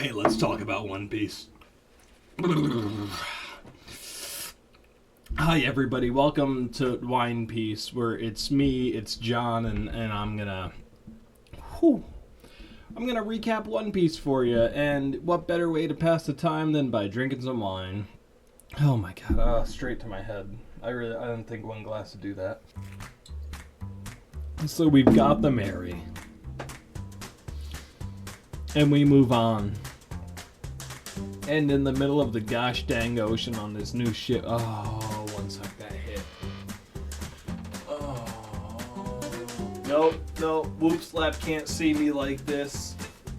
Okay, let's talk about One Piece. Hi everybody, welcome to Wine Piece, where it's me, it's John, and I'm gonna recap One Piece for you. And what better way to pass the time than by drinking some wine? Oh my god, straight to my head. I didn't think one glass would do that. So we've got the Mary. And we move on. And in the middle of the gosh dang ocean on this new ship. Oh, once I got hit. Oh. Nope. Whoop Slap can't see me like this.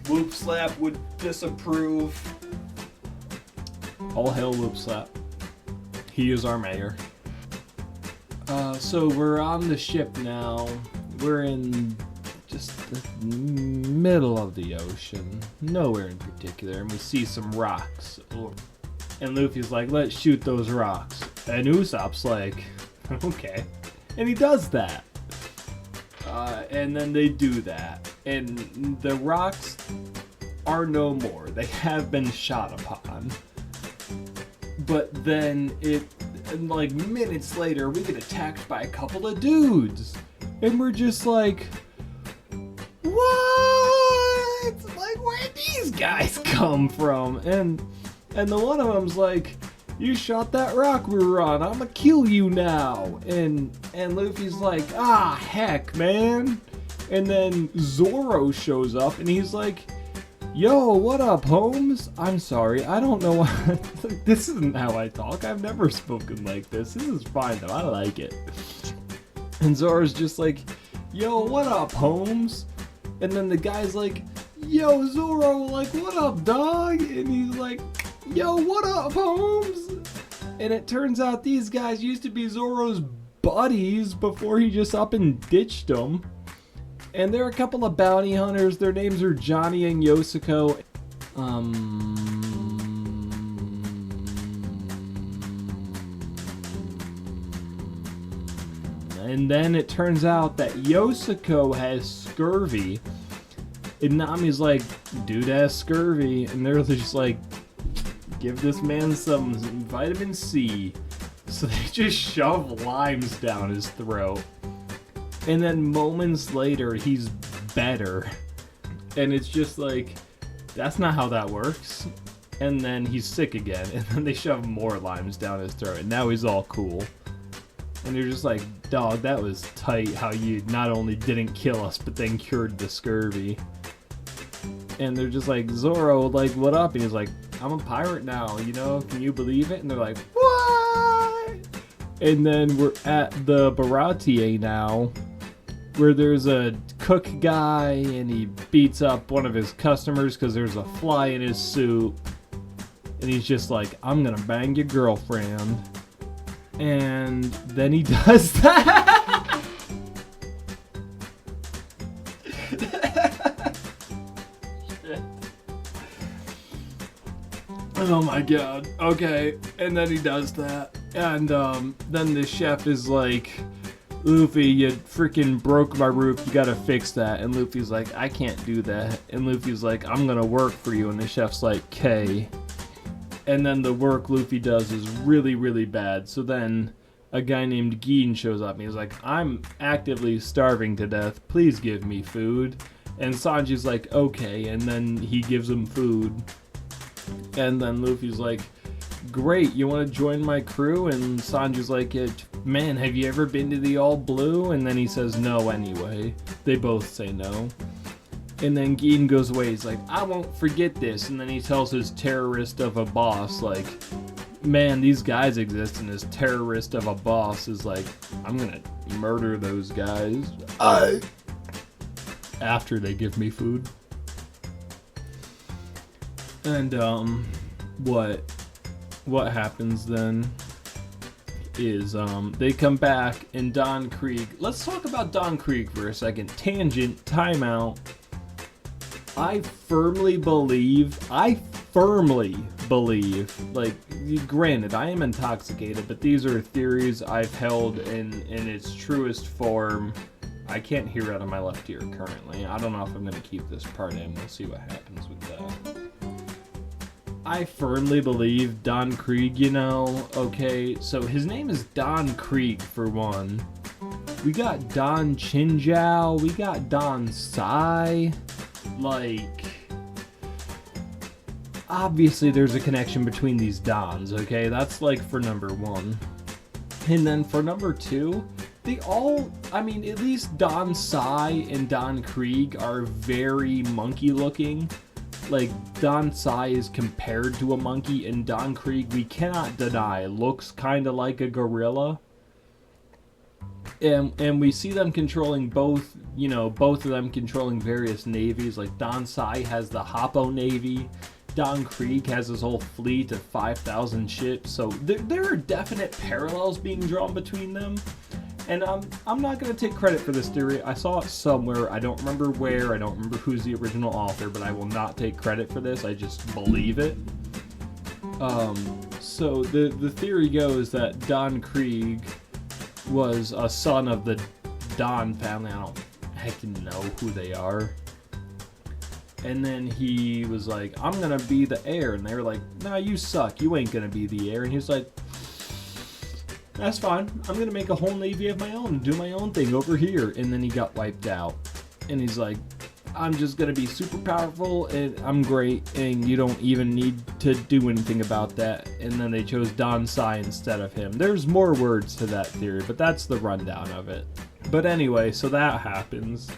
Whoop Slap would disapprove. All hail Whoop Slap. He is our mayor. So we're on the ship now. We're in just the middle of the ocean, nowhere in particular, and we see some rocks. And Luffy's like, let's shoot those rocks. And Usopp's like, okay. And he does that. And then they do that. And the rocks are no more. They have been shot upon. But then like minutes later, we get attacked by a couple of dudes. And we're just like, what? Like, where'd these guys come from? And the one of them's like, you shot that rock we were on. I'ma kill you now. And Luffy's like, heck, man. And then Zoro shows up and he's like, yo, what up, Holmes? I'm sorry, I don't know what... This isn't how I talk. I've never spoken like this. This is fine, though. I like it. And Zoro's just like, yo, what up, Holmes? And then the guy's like, yo, Zoro, like, what up, dog? And he's like, yo, what up, Holmes? And it turns out these guys used to be Zoro's buddies before he just up and ditched them. And they're a couple of bounty hunters. Their names are Johnny and Yosuko. And then it turns out that Yosuko has scurvy. And Nami's like, dude has scurvy. And they're just like, give this man some vitamin C. So they just shove limes down his throat. And then moments later, he's better. And it's just like, that's not how that works. And then he's sick again. And then they shove more limes down his throat. And now he's all cool. And you're just like, dog, that was tight how you not only didn't kill us, but then cured the scurvy. And they're just like, Zoro, like, what up? And he's like, I'm a pirate now, you know? Can you believe it? And they're like, what? And then we're at the Baratie now, where there's a cook guy and he beats up one of his customers because there's a fly in his soup. And he's just like, I'm gonna bang your girlfriend. And then he does that. Oh my god. Okay. And then he does that. And then the chef is like, Luffy, you freaking broke my roof. You gotta fix that. And Luffy's like, I can't do that. And Luffy's like, I'm gonna work for you. And the chef's like, K. And then the work Luffy does is really, really bad. So then a guy named Gin shows up and he's like, I'm actively starving to death. Please give me food. And Sanji's like, okay. And then he gives him food. And then Luffy's like, great, you want to join my crew? And Sanji's like, man, have you ever been to the All Blue? And then he says no anyway. They both say no. And then Gin goes away. He's like, I won't forget this. And then he tells his terrorist of a boss, like, man, these guys exist. And his terrorist of a boss is like, I'm gonna murder those guys after they give me food. And what happens then is they come back and Don Krieg. Let's talk about Don Krieg for a second. Tangent, timeout. I firmly believe, like, granted, I am intoxicated, but these are theories I've held in its truest form. I can't hear out of my left ear currently. I don't know if I'm going to keep this part in. We'll see what happens with that. I firmly believe Don Krieg, you know, okay, so his name is Don Krieg for one. We got Don Chinjiao, we got Don Sai, like, obviously there's a connection between these Dons, okay, that's like for number one. And then for number two, they all, I mean, at least Don Sai and Don Krieg are very monkey looking. Like, Don Sai is compared to a monkey, and Don Krieg, we cannot deny, looks kind of like a gorilla. And we see them controlling both, you know, both of them controlling various navies. Like, Don Sai has the Hoppo Navy. Don Krieg has his whole fleet of 5,000 ships. So there are definite parallels being drawn between them. And I'm not going to take credit for this theory. I saw it somewhere. I don't remember where. I don't remember who's the original author, but I will not take credit for this. I just believe it. So the theory goes that Don Krieg was a son of the Don family. I don't heckin' know who they are. And then he was like, I'm going to be the heir. And they were like, nah, you suck. You ain't going to be the heir. And he was like, that's fine. I'm going to make a whole navy of my own and do my own thing over here. And then he got wiped out. And he's like, I'm just going to be super powerful and I'm great and you don't even need to do anything about that. And then they chose Don Sai instead of him. There's more words to that theory, but that's the rundown of it. But anyway, so that happens.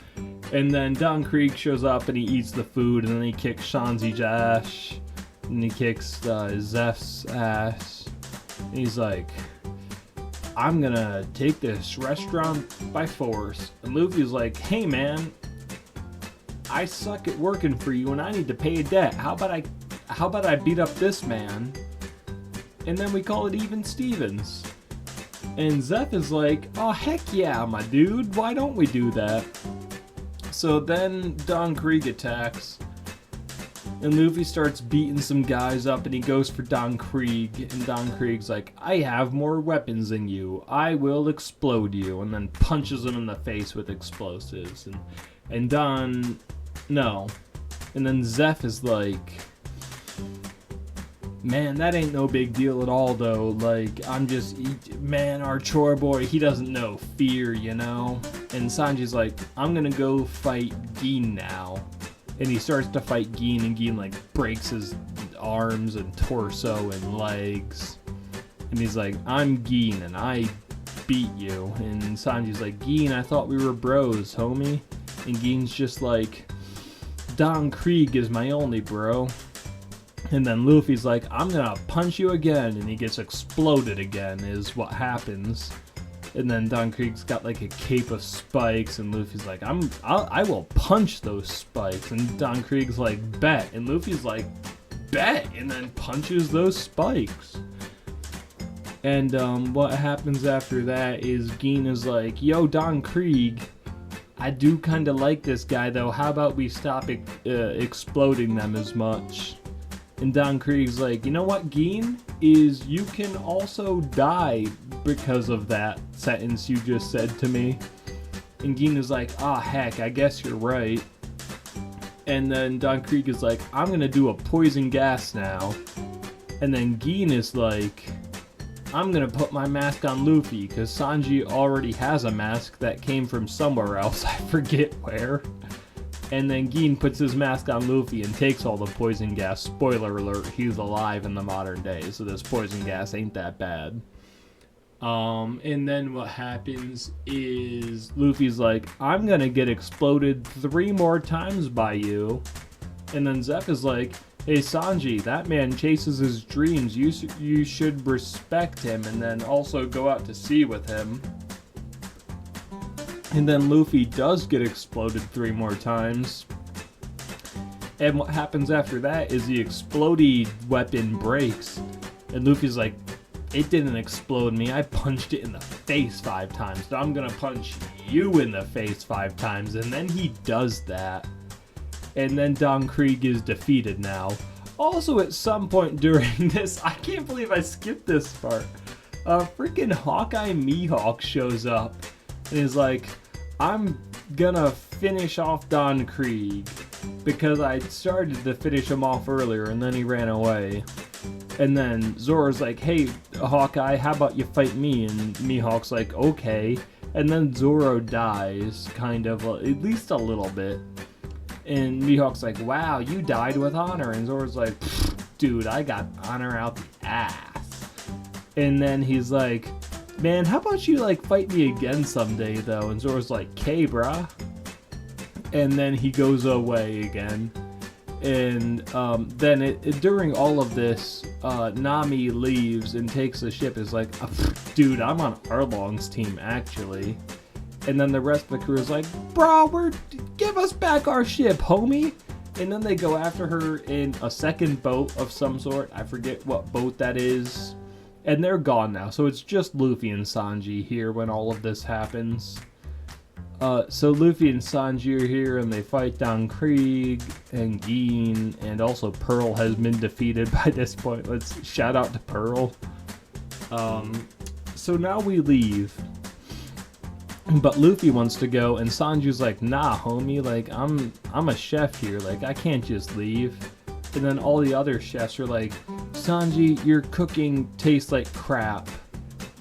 And then Don Krieg shows up and he eats the food and then he kicks Shanzi's ass. And he kicks Zeph's ass. And he's like, I'm gonna take this restaurant by force. And Luffy's like, hey man, I suck at working for you and I need to pay a debt. How about I beat up this man? And then we call it even Stevens. And Zeph is like, oh heck yeah, my dude, why don't we do that? So then Don Krieg attacks. And Luffy starts beating some guys up and he goes for Don Krieg. And Don Krieg's like, I have more weapons than you. I will explode you. And then punches him in the face with explosives. And Don, no. And then Zeph is like, man, that ain't no big deal at all though. Like, man, our chore boy, he doesn't know fear, you know? And Sanji's like, I'm gonna go fight Gin now. And he starts to fight Gin, and Gin like breaks his arms and torso and legs. And he's like, I'm Gin and I beat you. And Sanji's like, Gin, I thought we were bros, homie. And Gin's just like, Don Krieg is my only bro. And then Luffy's like, I'm gonna punch you again. And he gets exploded again is what happens. And then Don Krieg's got like a cape of spikes, and Luffy's like, I will punch those spikes. And Don Krieg's like, bet. And Luffy's like, bet. And then punches those spikes. And what happens after that is Gin is like, yo, Don Krieg, I do kind of like this guy though. How about we stop exploding them as much? And Don Krieg's like, you know what, Gin? Is you can also die because of that sentence you just said to me. And Gin is like, ah, heck, I guess you're right. And then Don Krieg is like, I'm gonna do a poison gas now. And then Gin is like, I'm gonna put my mask on Luffy, because Sanji already has a mask that came from somewhere else, I forget where. And then Gin puts his mask on Luffy and takes all the poison gas. Spoiler alert, he's alive in the modern day, so this poison gas ain't that bad. And then what happens is Luffy's like, I'm gonna get exploded 3 more times by you. And then Zeph is like, hey Sanji, that man chases his dreams. You should respect him and then also go out to sea with him. And then Luffy does get exploded 3 more times. And what happens after that is the explodey weapon breaks. And Luffy's like, it didn't explode me. I punched it in the face 5 times. So I'm gonna punch you in the face 5 times. And then he does that. And then Don Krieg is defeated now. Also at some point during this, I can't believe I skipped this part. Freaking Hawkeye Mihawk shows up. And is like, I'm gonna finish off Don Krieg. because I started to finish him off earlier and then he ran away. And then Zoro's like, hey, Hawkeye, how about you fight me? And Mihawk's like, okay. And then Zoro dies, kind of, at least a little bit. And Mihawk's like, wow, you died with honor. And Zoro's like, dude, I got honor out the ass. And then he's like, man, how about you, like, fight me again someday, though? And Zoro's like, "K, brah." And then he goes away again. And then during all of this, Nami leaves and takes the ship. Is like, dude, I'm on Arlong's team, actually. And then the rest of the crew is like, bro, give us back our ship, homie. And then they go after her in a second boat of some sort. I forget what boat that is. And they're gone now. So it's just Luffy and Sanji here when all of this happens. So Luffy and Sanji are here and they fight down Krieg and Gin, and also Pearl has been defeated by this point. Let's shout out to Pearl. So now we leave. But Luffy wants to go and Sanji's like, nah, homie, like I'm a chef here, like I can't just leave. And then all the other chefs are like, Sanji, your cooking tastes like crap.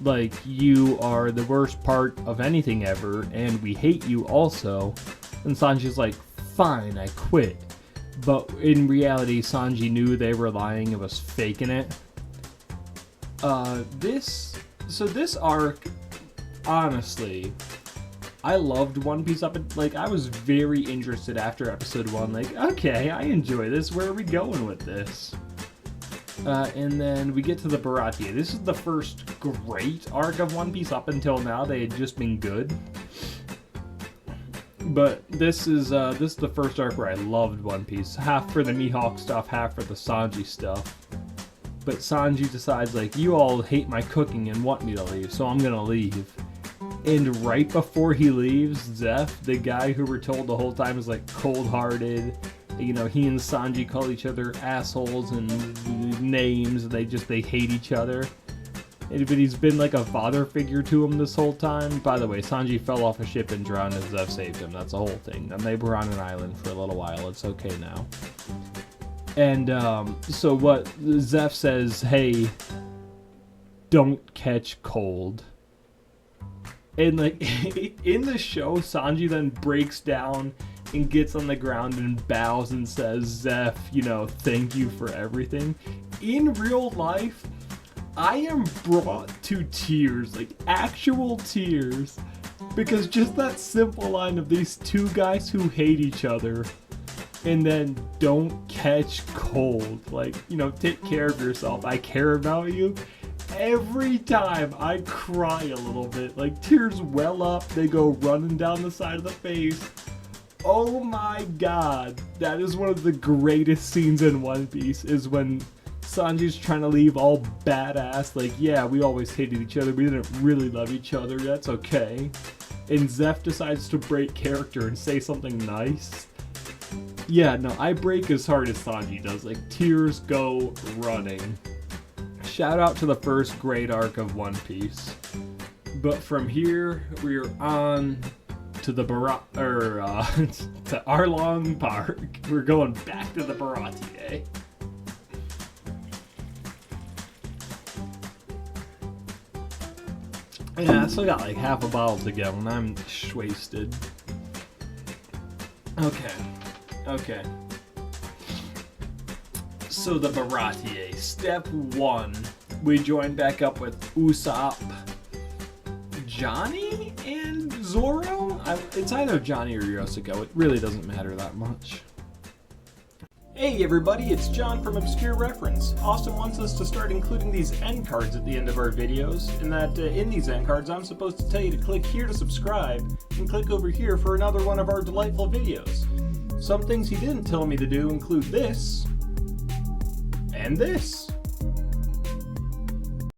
Like, you are the worst part of anything ever, and we hate you also. And Sanji's like, fine, I quit. But in reality, Sanji knew they were lying and was faking it. This arc, honestly, I loved One Piece up, like, I was very interested after episode 1, like, okay, I enjoy this, where are we going with this? And then we get to the Baratie. This is the first great arc of One Piece up until now. They had just been good. But this is the first arc where I loved One Piece. Half for the Mihawk stuff, half for the Sanji stuff. But Sanji decides, like, you all hate my cooking and want me to leave, so I'm gonna leave. And right before he leaves, Zeph, the guy who we're told the whole time is, like, cold-hearted, you know, he and Sanji call each other assholes and names. They hate each other. But he's been like a father figure to him this whole time. By the way, Sanji fell off a ship and drowned and Zeph saved him. That's the whole thing. And they were on an island for a little while. It's okay now. And so what Zeph says, hey, don't catch cold. And like in the show, Sanji then breaks down and gets on the ground and bows and says, Zeph, you know, thank you for everything. In real life, I am brought to tears, like actual tears, because just that simple line of these two guys who hate each other and then don't catch cold. Like, you know, take care of yourself. I care about you. Every time I cry a little bit, like tears well up, they go running down the side of the face. Oh my god, that is one of the greatest scenes in One Piece, is when Sanji's trying to leave all badass, like, yeah, we always hated each other, we didn't really love each other, that's okay. And Zeph decides to break character and say something nice. Yeah, no, I break as hard as Sanji does, like, tears go running. Shout out to the first great arc of One Piece. But from here, we're on to the to Arlong Park. We're going back to the Baratie. Yeah, I still got like half a bottle to go and I'm wasted. Okay. So the Baratie. Step 1. We join back up with Usopp, Johnny, and Zoro? It's either Johnny or Yosuke. It really doesn't matter that much. Hey everybody, it's John from Obscure Reference. Austin wants us to start including these end cards at the end of our videos, and that in these end cards I'm supposed to tell you to click here to subscribe, and click over here for another one of our delightful videos. Some things he didn't tell me to do include this, and this.